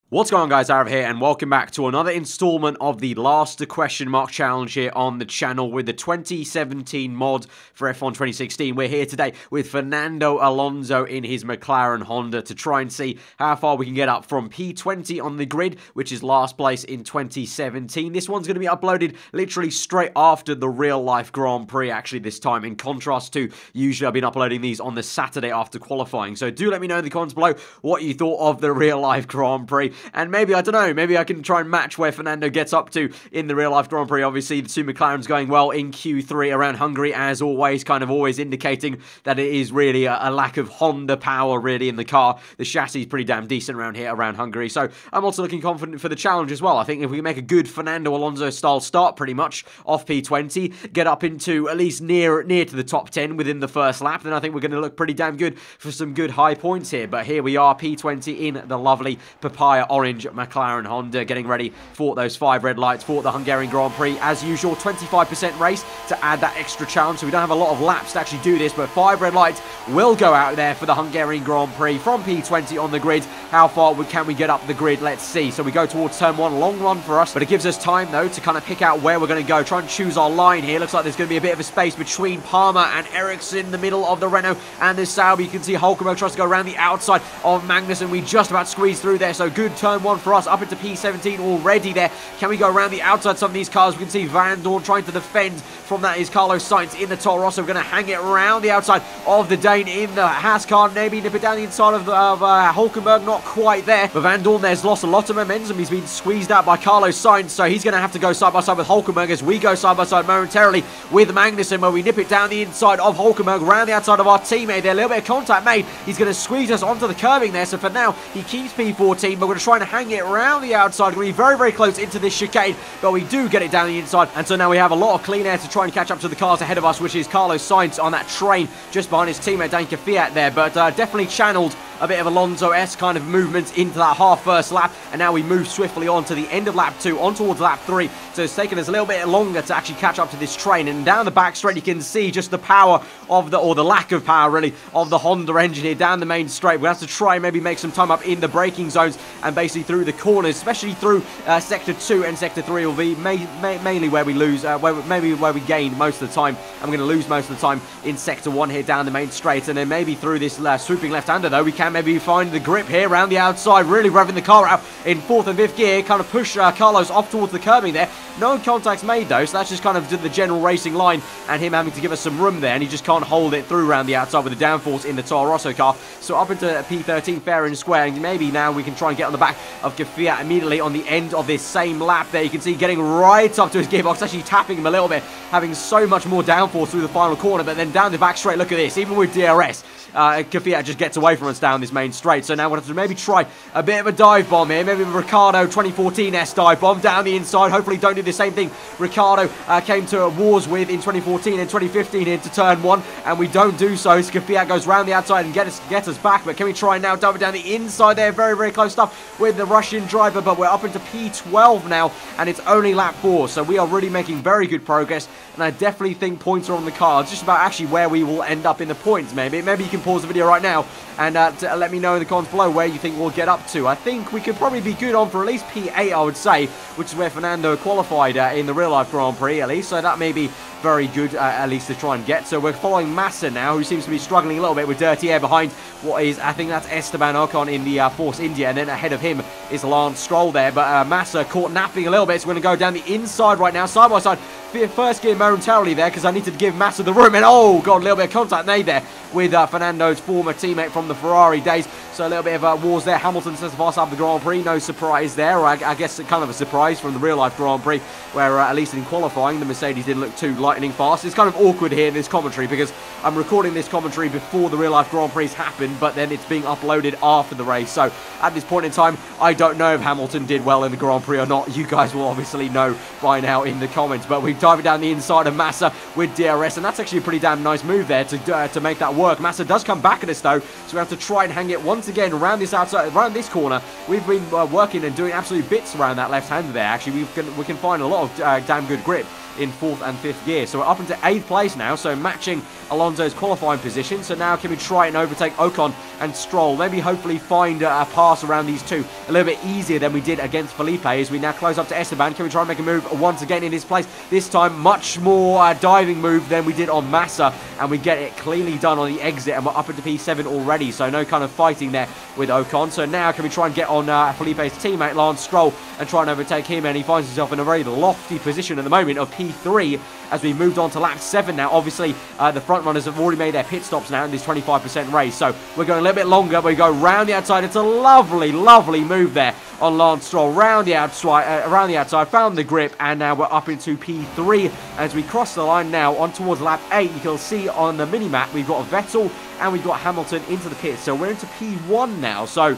What's going on, guys? Aarava here, and welcome back to another installment of the Last Question Mark Challenge here on the channel with the 2017 mod for F1 2016. We're here today with Fernando Alonso in his McLaren Honda to try and see how far we can get up from P20 on the grid, which is last place in 2017. This one's going to be uploaded literally straight after the real-life Grand Prix, actually, this time, in contrast to usually I've been uploading these on the Saturday after qualifying. So do let me know in the comments below what you thought of the real-life Grand Prix. And maybe, I don't know, maybe I can try and match where Fernando gets up to in the real-life Grand Prix. Obviously, the two McLarens going well in Q3 around Hungary, as always, kind of always indicating that it is really a lack of Honda power, really, in the car. The chassis is pretty damn decent around here, around Hungary. So I'm also looking confident for the challenge as well. I think if we can make a good Fernando Alonso-style start, pretty much, off P20, get up into at least near to the top 10 within the first lap, then I think we're going to look pretty damn good for some good high points here. But here we are, P20 in the lovely papaya orange McLaren Honda, getting ready for those 5 red lights for the Hungarian Grand Prix. As usual, 25% race to add that extra challenge, so we don't have a lot of laps to actually do this, but 5 red lights will go out there for the Hungarian Grand Prix from P20 on the grid. How far can we get up the grid? Let's see. So we go towards turn 1, long run for us, but it gives us time, though, to kind of pick out where we're going to go, try and choose our line here. Looks like there's going to be a bit of a space between Palmer and Ericsson, the middle of the Renault and the Sauber. You can see Hulkenberg tries to go around the outside of Magnussen. We just about squeezed through there, so good turn 1 for us, up into P17 already there. Can we go around the outside some of these cars? We can see Vandoorne trying to defend from that is Carlos Sainz in the Toro Rosso. We're going to hang it around the outside of the Dane in the Haas car. Maybe nip it down the inside of Hulkenberg. Not quite there. But Vandoorne there's lost a lot of momentum. He's been squeezed out by Carlos Sainz, so he's going to have to go side by side with Hulkenberg as we go side by side momentarily with Magnussen, where we nip it down the inside of Hulkenberg, around the outside of our teammate there. A little bit of contact made. He's going to squeeze us onto the curbing there. So for now, he keeps P14, but we're going to try and hang it around the outside. We're going to be very, very close into this chicane, but we do get it down the inside. And so now we have a lot of clean air to try and catch up to the cars ahead of us, which is Carlos Sainz on that train just behind his teammate Dan Kvyat there, but definitely channeled a bit of Alonso-esque kind of movement into that first lap, and now we move swiftly on to the end of lap 2, on towards lap 3, so it's taken us a little bit longer to actually catch up to this train. And down the back straight you can see just the power of the, or the lack of power really, of the Honda engine here down the main straight. We'll have to try and maybe make some time up in the braking zones and basically through the corners, especially through sector 2 and sector 3 will be mainly where we lose, maybe where we gain most of the time. I'm going to lose most of the time in sector 1 here down the main straight, and then maybe through this swooping left-hander though, we can maybe find the grip here around the outside, really revving the car out in 4th and 5th gear, kind of push Carlos off towards the curbing there. No contacts made though, so that's just kind of the general racing line and him having to give us some room there, and he just can't hold it through around the outside with the downforce in the Toro Rosso car. So up into P13 fair and square, and maybe now we can try and get on the back of Kvyat immediately on the end of this same lap there. You can see getting right up to his gearbox, actually tapping him a little bit, having so much more downforce through the final corner, but then down the back straight, look at this, even with DRS, Kvyat just gets away from us down this main straight. So now we'll have to maybe try a bit of a dive bomb here, maybe Ricciardo 2014-esque dive bomb down the inside. Hopefully don't do the same thing Ricciardo came to wars with in 2014 and 2015 into turn 1, and we don't do so. So Kvyat goes round the outside and get us back, but can we try now dive it down the inside there? Very, very close stuff with the Russian driver, but we're up into P12 now, and it's only lap 4, so we are really making very good progress, and I definitely think points are on the cards. Just about actually where we will end up in the points, maybe you can pause the video right now and let me know in the comments below where you think we'll get up to. I think we could probably be good on for at least P8, I would say, which is where Fernando qualified in the real-life Grand Prix, at least, so that may be very good, at least to try and get. So we're following Massa now, who seems to be struggling a little bit with dirty air behind what is, I think that's Esteban Ocon in the Force India, and then ahead of him is Lance Stroll there, but Massa caught napping a little bit, so we're going to go down the inside right now, side by side. First gear momentarily there, because I need to give Massa the room, and oh god, a little bit of contact made there with Fernando's former teammate from the Ferrari days. So a little bit of wars there. Hamilton says fast out of the Grand Prix, no surprise there, or I guess kind of a surprise from the real-life Grand Prix, where at least in qualifying the Mercedes didn't look too lightning fast. It's kind of awkward here in this commentary, because I'm recording this commentary before the real-life Grand Prix happened, but then it's being uploaded after the race. So at this point in time, I don't know if Hamilton did well in the Grand Prix or not. You guys will obviously know by now in the comments, but we dive it down the inside of Massa with DRS, and that's actually a pretty damn nice move there to make that work. Massa does come back at us though, so we have to try and hang it once again around this outside, around this corner. We've been working and doing absolute bits around that left hander there. Actually, we can find a lot of damn good grip in 4th and 5th gear. So we're up into 8th place now, so matching Alonso's qualifying position. So now can we try and overtake Ocon and Stroll? Maybe hopefully find a pass around these two a little bit easier than we did against Felipe as we now close up to Esteban. Can we try and make a move once again in his place? This time much more diving move than we did on Massa, and we get it cleanly done on the exit, and we're up into P7 already, so no kind of fighting there with Ocon. So now can we try and get on Felipe's teammate Lance Stroll and try and overtake him, and he finds himself in a very lofty position at the moment of P3 as we moved on to lap 7 now. Obviously the front runners have already made their pit stops now in this 25% race, so we're going a little bit longer. We go round the outside. It's a lovely move there on Lance Stroll round the outside, found the grip, and now we're up into P3 as we cross the line now on towards lap 8. You can see on the mini-map we've got Vettel and we've got Hamilton into the pit, so we're into P1 now, so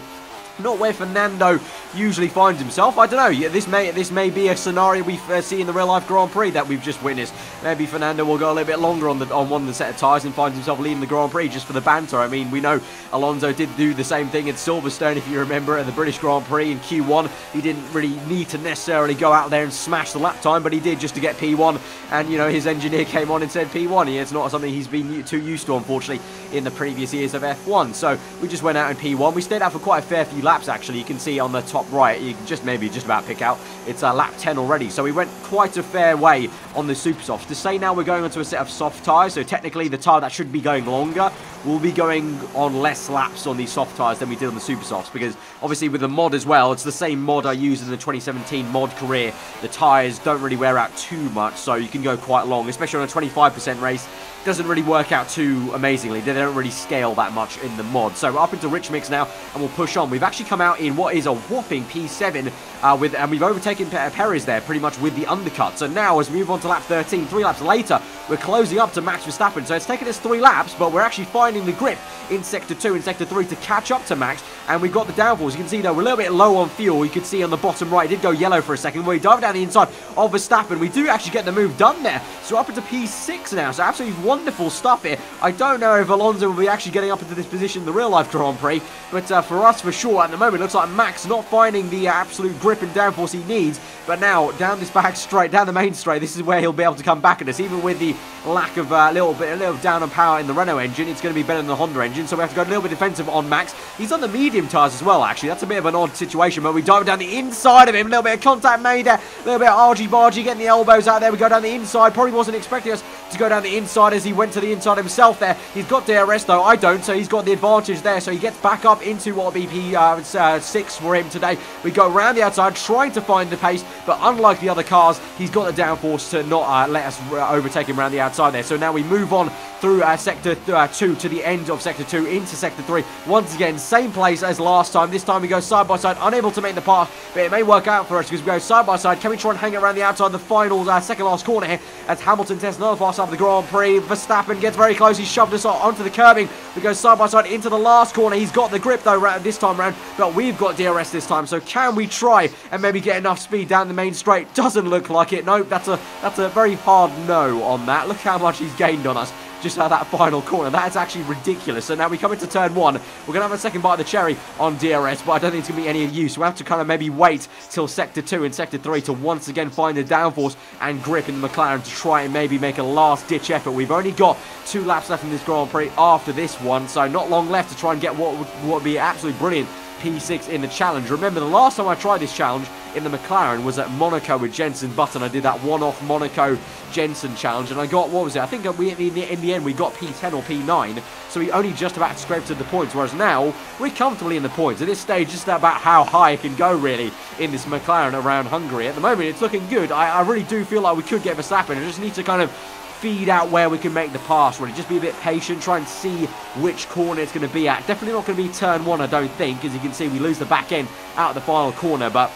not where Fernando usually finds himself. I don't know. This may be a scenario we see in the real-life Grand Prix that we've just witnessed. Maybe Fernando will go a little bit longer on one of the set of tyres and finds himself leading the Grand Prix just for the banter. I mean, we know Alonso did do the same thing at Silverstone, if you remember, at the British Grand Prix in Q1. He didn't really need to necessarily go out there and smash the lap time, but he did just to get P1. And, you know, his engineer came on and said P1. It's not something he's been too used to, unfortunately, in the previous years of F1. So we just went out in P1. We stayed out for quite a fair few laps, actually. You can see on the top right, you can just about pick out, it's lap 10 already. So we went quite a fair way on the super softs. To say now we're going onto a set of soft tyres, so technically the tyre that should be going longer will be going on less laps on these soft tyres than we did on the super softs, because obviously with the mod as well, it's the same mod I used in the 2017 mod career. The tyres don't really wear out too much, so you can go quite long, especially on a 25% race. Doesn't really work out too amazingly. They don't really scale that much in the mod. So we're up into Rich Mix now, and we'll push on. We've actually come out in what is a whopping P7, and we've overtaken Perez there pretty much with the undercut. So now as we move on to lap 13, 3 laps later, we're closing up to Max Verstappen. So it's taken us 3 laps, but we're actually finding the grip in Sector 2 and Sector 3 to catch up to Max, and we've got the downforce. You can see though we're a little bit low on fuel. You can see on the bottom right, it did go yellow for a second. When we dive down the inside of Verstappen, we do actually get the move done there. So up into P6 now, so absolutely wonderful stuff here. I don't know if Alonso will be actually getting up into this position in the real-life Grand Prix, but for us, for sure, at the moment, it looks like Max not finding the absolute grip and downforce he needs, but now, down this back straight, down the main straight, this is where he'll be able to come back at us, even with the lack of a little down on power in the Renault engine. It's going to be better than the Honda engine, so we have to go a little bit defensive on Max. He's on the medium tyres as well, actually. That's a bit of an odd situation, but we dive down the inside of him, a little bit of contact made there, a little bit of argy-bargy, getting the elbows out there. We go down the inside, probably wasn't expecting us to go down the inside as he went to the inside himself there. He's got DRS though, I don't, so he's got the advantage there, so he gets back up into what will be P6 for him today. We go around the outside, trying to find the pace, but unlike the other cars, he's got the downforce to not let us overtake him around the outside there. So now we move on through Sector 2 to the end of Sector 2 into Sector 3. Once again, same place as last time. This time we go side by side, unable to make the pass, but it may work out for us because we go side by side. Can we try and hang it around the outside the final second last corner here as Hamilton tests another pass after the Grand Prix. Verstappen gets very close. He's shoved us onto the curbing. We go side by side into the last corner. He's got the grip though this time around, but we've got DRS this time. So can we try and maybe get enough speed down the main straight? Doesn't look like it. Nope, that's a very hard no on that. Look how much he's gained on us just out of that final corner. That is actually ridiculous. So now we come into turn 1. We're going to have a second bite of the cherry on DRS, but I don't think it's going to be any use. We'll have to kind of maybe wait till Sector 2 and Sector 3 to once again find the downforce and grip in the McLaren to try and maybe make a last-ditch effort. We've only got 2 laps left in this Grand Prix after this one, so not long left to try and get what would be absolutely brilliant P6 in the challenge. Remember, the last time I tried this challenge in the McLaren was at Monaco with Jenson Button. I did that one-off Monaco Jenson challenge, and I got, what was it? I think in the end we got P10 or P9, so we only just about scraped to the points, whereas now we're comfortably in the points. At this stage, just about how high it can go, really, in this McLaren around Hungary. At the moment, it's looking good. I really do feel like we could get Verstappen. I just need to kind of feed out where we can make the pass, really. Just be a bit patient, try and see which corner it's going to be at. Definitely not going to be turn 1, I don't think. As you can see, we lose the back end out of the final corner, but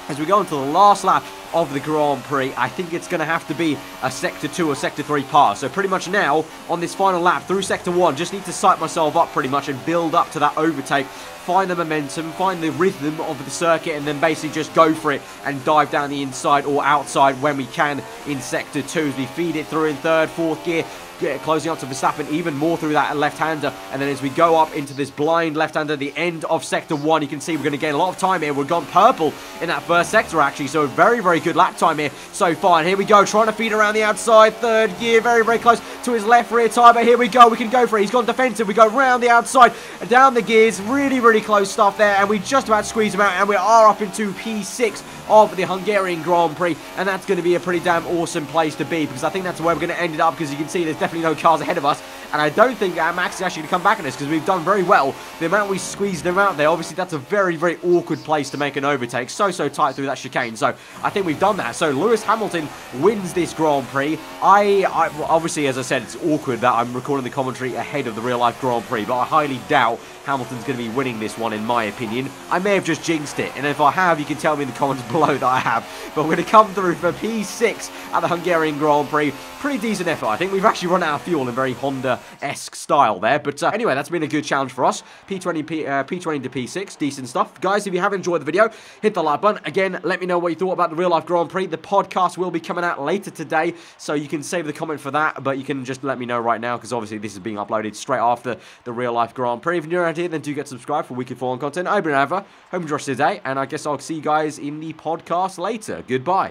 as we go into the last lap of the Grand Prix, I think it's going to have to be a Sector 2 or Sector 3 pass. So pretty much now, on this final lap through Sector 1, just need to psych myself up pretty much and build up to that overtake, find the momentum, find the rhythm of the circuit, and then basically just go for it and dive down the inside or outside when we can in Sector 2 as we feed it through in 3rd, 4th gear. closing up to Verstappen even more through that left-hander. And then as we go up into this blind left-hander at the end of Sector 1, you can see we're going to gain a lot of time here. We've gone purple in that first sector, actually, so very, very good lap time here so far. And here we go, trying to feed around the outside, third gear, very, very close to his left rear tyre, but here we go, we can go for it. He's gone defensive, we go round the outside, and down the gears, really, really close stuff there, and we just about squeeze him out, and we are up into P6 of the Hungarian Grand Prix, and that's going to be a pretty damn awesome place to be, because I think that's where we're going to end it up, because you can see there's definitely no cars ahead of us, and I don't think Max is actually going to come back in this, because we've done very well. The amount we squeezed them out there, obviously that's a very, very awkward place to make an overtake, so tight through that chicane, so I think we've done that. So Lewis Hamilton wins this Grand Prix. I obviously, as I said, it's awkward that I'm recording the commentary ahead of the real-life Grand Prix, but I highly doubt Hamilton's going to be winning this one, in my opinion. I may have just jinxed it, and if I have, you can tell me in the comments below that I have. But we're going to come through for P6 at the Hungarian Grand Prix. Pretty decent effort. I think we've actually run out of fuel in very Honda-esque style there. But anyway, that's been a good challenge for us. P20 to P6, decent stuff. Guys, if you have enjoyed the video, hit the like button. Again, let me know what you thought about the real-life Grand Prix. The podcast will be coming out later today, so you can save the comment for that, but you can just let me know right now, because obviously this is being uploaded straight after the real-life Grand Prix. If you're new around here, then do get subscribed for weekly foreign content. I've been Aarava. Hope you enjoyed today, and I guess I'll see you guys in the podcast later. Goodbye.